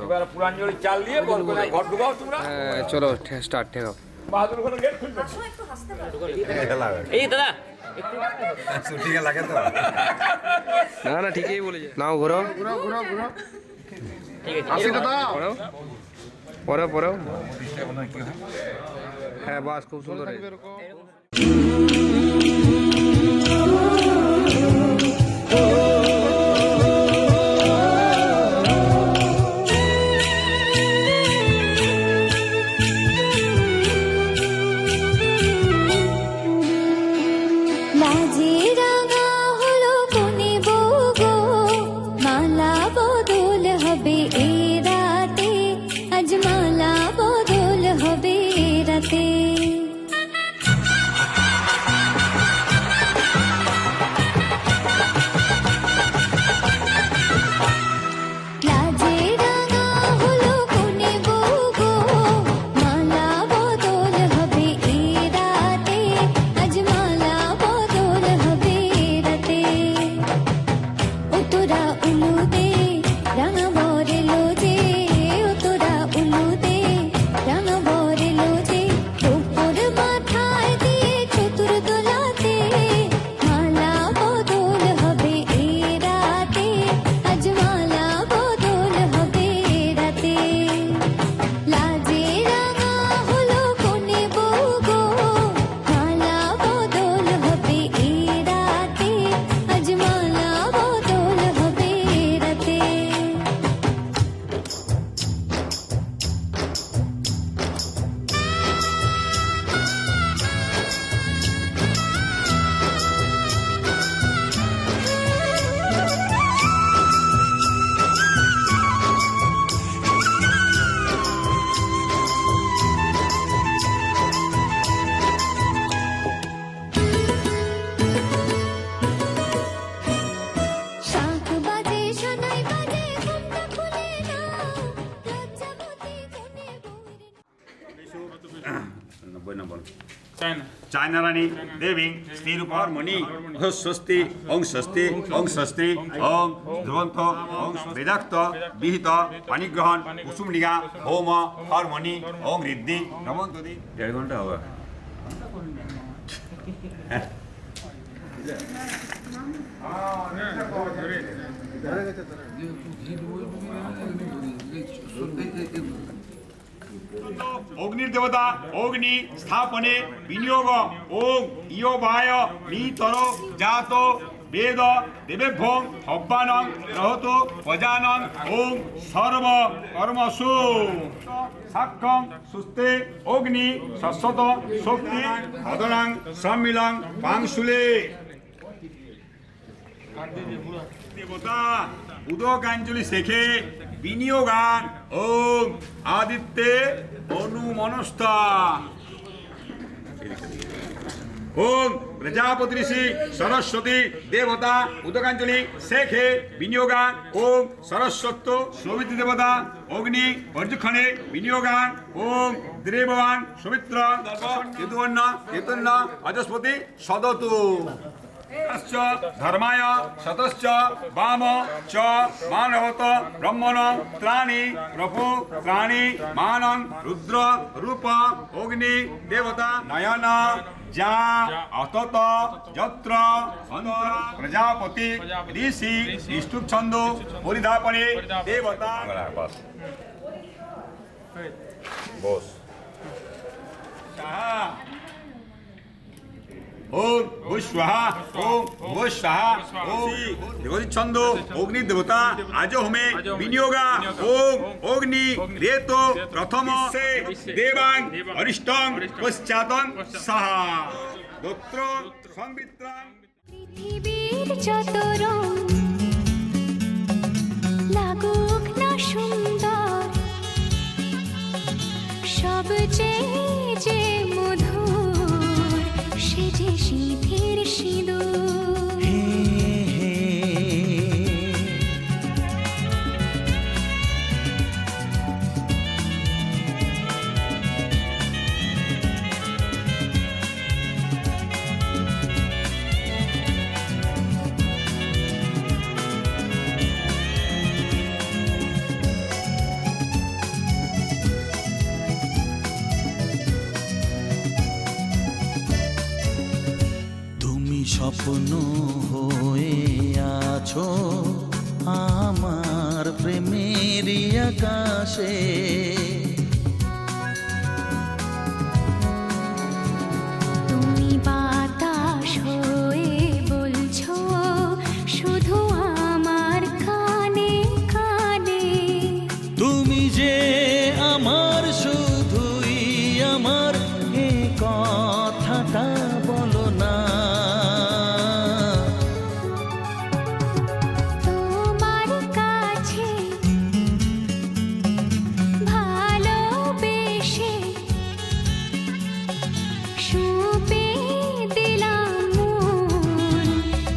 এবার পুরাঞ্জলি চাল দিয়ে বল করে ঘর ঢুকাও তোমরা। চলো স্টার্ট ঠেকাও। বাহাদুর ওখানে গেট খুলবে। এই দাদা শুটিংয়ে লাগে তো। না না ঠিকই বলেছে। নাও ঘোরো ঠিক আছে পড়ো পড়ো পড়ো। হ্যাঁ বাস খুব সুন্দর হয়েছে। चाइना रानी देवी स्त्रीरूपर मणि स्वस्ति ओं स्वस्ति ओं स्वस्ति ओं ध्रुवंत ओं वेदाक्त विहित पाणिग्रहण कुसुमलिगा होम हारमोनी ओं रिद्धि रमंतदी 1.5 घंटा होगा। अग्निर्देवता अग्नि स्थापने विनियोग ओं इयोबाय नीतरो जातो वेद देवेभ्यो हव्वानं रहतो प्रजानं ओं सर्व कर्मसु साक्कं सुस्ते अग्नि शश्वत शक्ति अदनं सम्मिलं पांशुले देवता उदकांजलि शेखे विनियोगान ओं आदित्य अनुमनस्ता ओं प्रजापति ऋषि सरस्वती देवता उदकांजलि शेखे विनियोगान ओं सरस्वत शोभित देवता अग्नि पर्जुखने विनियोगान ओं देववान सुमित्र केतुवर्ण केतुन्न अजस्पति सदतु धर्माय शतश्च वाम च मानवत ब्रह्मण त्राणी प्रभु त्राणी मानं रुद्र रूप अग्नि देवता नयन जा अतत यत्र अंतर प्रजापति ऋषि इष्टुप छंदो परिधापने देवता बोस ओम भूस्वाहा ओम भूस्वाहा ओम देवती छंदो अग्नि देवता आज हमें विनियोगा ओम अग्नि रेतो प्रथम से देवांग अरिष्टं पश्चातं सहा दोत्र संवित्रां পৃথিবীর যত রং লাগুক না সুন্দর সবচেয়ে যে মধুর সে যে সিঁথির সিঁদুর স্বপ্ন হয়ে আছো আমার প্রেমের আকাশে। তুমি বাতাস হয়ে বলছো শুধু আমার কানে কানে। তুমি যে আমার শুধুই আমার, এ কথাটা বলো না। তোমার কাছে ভালোবেসে সঁপে দিলাম মন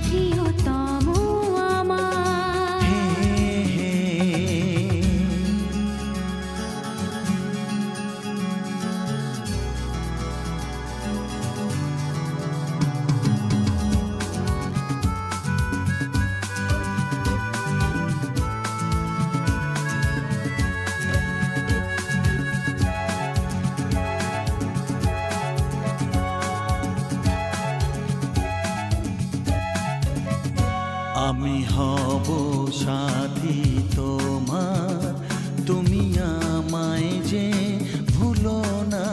প্রিয়তম আমার। হে হে আমি হব সাথী তোমার, তুমি আমায় যে ভুলো না।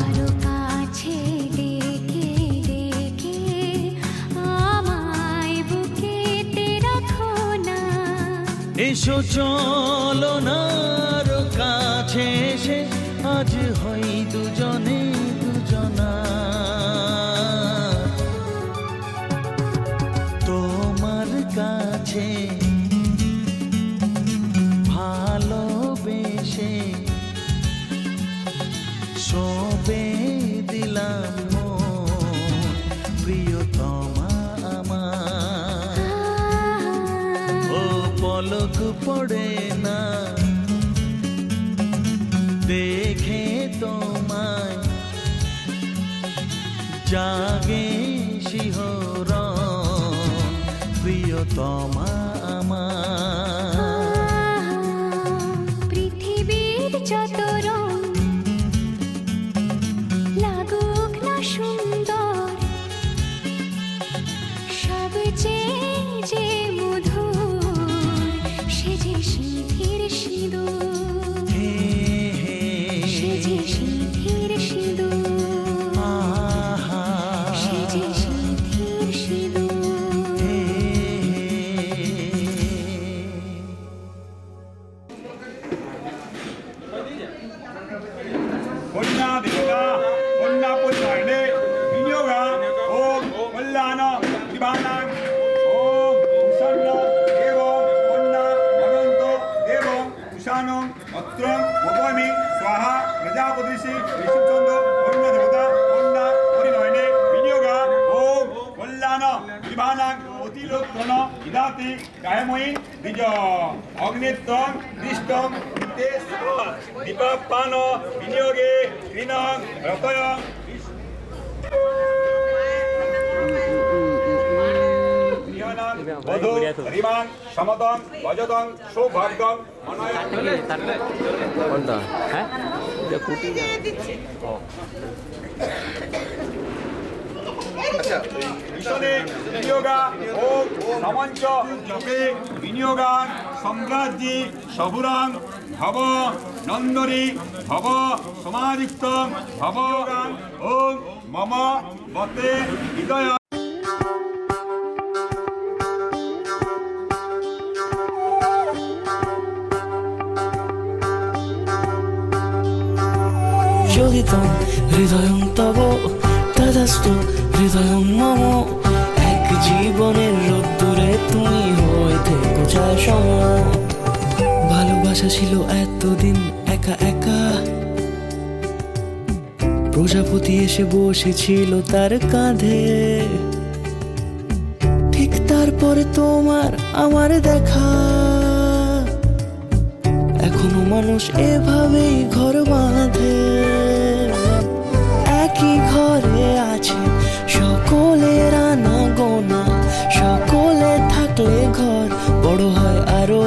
আরো কাছে ডেকে ডেকে আমায় বুকেতে রাখো না। এসো চলো না আরো কাছে এসে আজ হই দুজনে দুজনা। তোমার কাছে ভালোবেসে সবে দিলাম মন প্রিয়তমা আমার। ও পলক পড়ে না দেখে তোমায়, জাগে শিহরণ প্রিয়তমা আমার। পৃথিবীর যত রং লাগুক না সুন্দর, সবচেয়ে যে মধুর সে যে সিঁথির সিঁদুর। হে হে সে যে সিঁথির সিঁদুর। আহা সে যে সিঁথির সিঁদুর। হে কন্যা দেবতা কন্যা পরিধানে বিনিয়োগা ওম কল্যাণ বিভানাং ওম উষন্ন এবং কন্যা ভগন্ত এবং উষানং অত্রং ভগবামি স্বাহা প্রজাপতিষি ঋষিচন্দ্র কন্যা দেবতা কন্যা পরিনয়নে বিনিয়োগা ওম কল্যাণ বিভানাং অতিলোকন ইদাতি কায়ময়ী দ্বিজ অগ্নিত্বং দৃষ্টং দীপাপান বিনিয়োগে কৃণং রতয়ং বধূ রিমাং সমতং ভজতং সৌভাগ্যং অনয়ং কোনটা? হ্যাঁ মিশনে বিনিয়োগা ওম সমঞ্চ জপে বিনিয়োগান সম্রাজ্যি সবুরাং ভব নন্দরী ভব সমাধিক্তং ভবগান ওম মম বতে হৃদয়। যোগিতং হৃদয়ং তব তদাস্তু হৃদয়ং মম। এক জীবনের রোদ্দুরে তুমি হয়ে থেকো চায় সম। ভালোবাসা ছিল এতদিন একা একা, প্রজাপতি এসে বসেছিল তার কাঁধে। ঠিক তারপরে তোমার আমার দেখা, এখনো মানুষ এভাবেই ঘর বাঁধে। একই ঘরে আছে সকলের আনা গোনা, সকলে থাকলে ঘর বড় হয় আরো।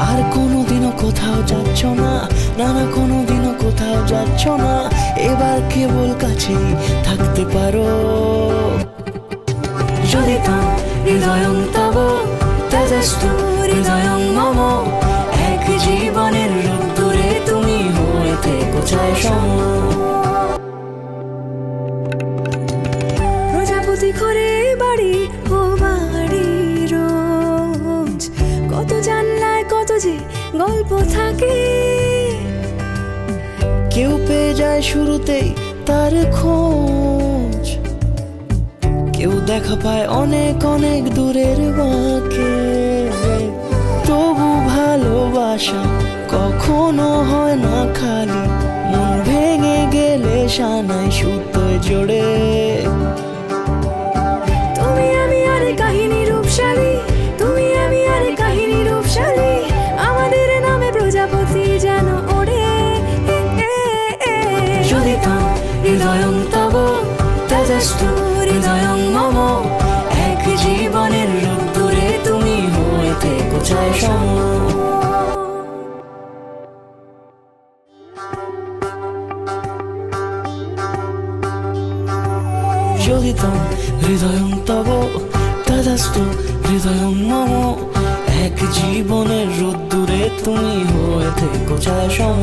আর কোনোদিনও কোথাও যাচ্ছ না, না না কোনোদিনও এবার কেবল কাছেই থাকতে পারো। যদি তাম হৃদয়ং তব তেজস্তু হৃদয়ং মম, এক জীবনের রোদ্দুরে তুমি হয়ে থেকো ছায়া সম। প্রজাপতি করে বাড়ি ও বাড়ি রোজ, কত জানলায় কত যে গল্প থাকে। কেউ পেয়ে যায় শুরুতেই তার খোঁজ, কেউ দেখা পায় অনেক অনেক দূরের বাঁকে। তবু ভালোবাসা কখনো হয় না খালি, মন ভেঙে গেলে সানাই সুতোয় জোড়ে। তুমি আমি আর কাহিনী রূপশালী, তুমি আমি আর কাহিনী রূপশালী, আমাদের নামে প্রজাপতি যেন ওড়ে। যদি তাম হৃদয়ং তব তেজস্তু হৃদয়ং মম, এক জীবনের রোদ্দুরে তুমি হয়ে থেকো ছায়া সম। যদি তাম হৃদয়ং তব তেজস্তু হৃদয়ং মম, এক জীবনের রোদ্দুরে তুমি হয়ে থেকো ছায়া সম।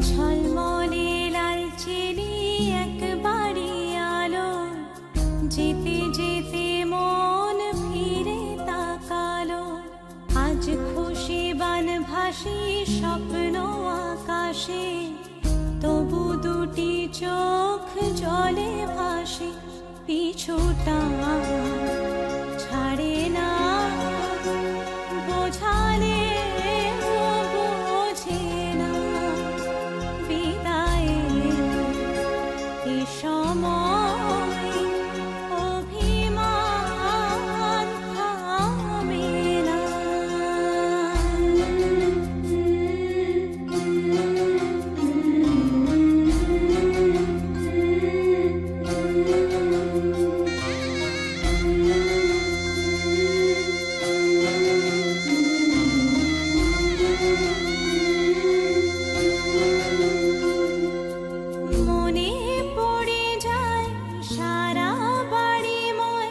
ঝলমলে লাল চিনি একবারই আলো, যেতে যেতে মন ফিরে তাকালো। আজ খুশি বানভাসী স্বপ্ন আকাশে, তবু দুটি চোখ জলে ভাসে। পিছুটা ছাড়ে না, বোঝালে বোঝে না। বিদায়ের এ সময় অভিমান থামে না। মনে পড়ে যায় সারা বাড়িময়,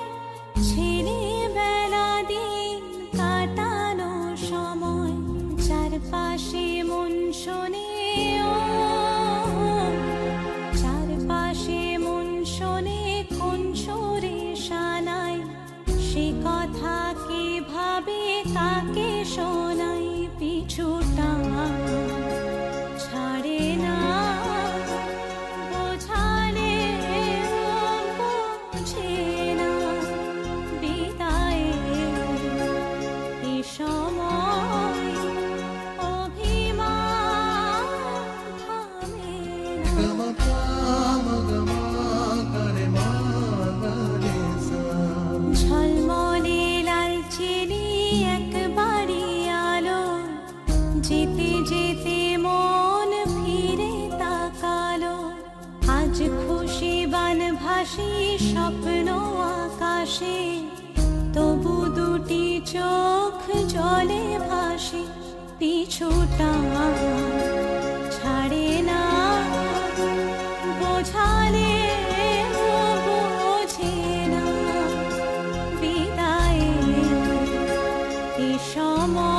ছেলেবেলা দিন কাটানো সময়। চারপাশে মন শোনে, চারপাশে মন শোনে কোন সুরে শানায়। সে কথা কে ভাবে কাকে শোনাই। পিছুটা ছাড়ে না, বোঝালে বোঝে না। বিদায়ের এ সময় অভিমান থামে না। ঝলমলে লাল যেতে যেতে মন ফিরে তাকালো, আজ খুশি বান ভাসি স্বপ্ন আকাশে, তবু দুটি চোখ জলে ভাসে, পিছুটা ছাড়ে না, বোঝালে বোঝে না, বিদায়ে এ সময়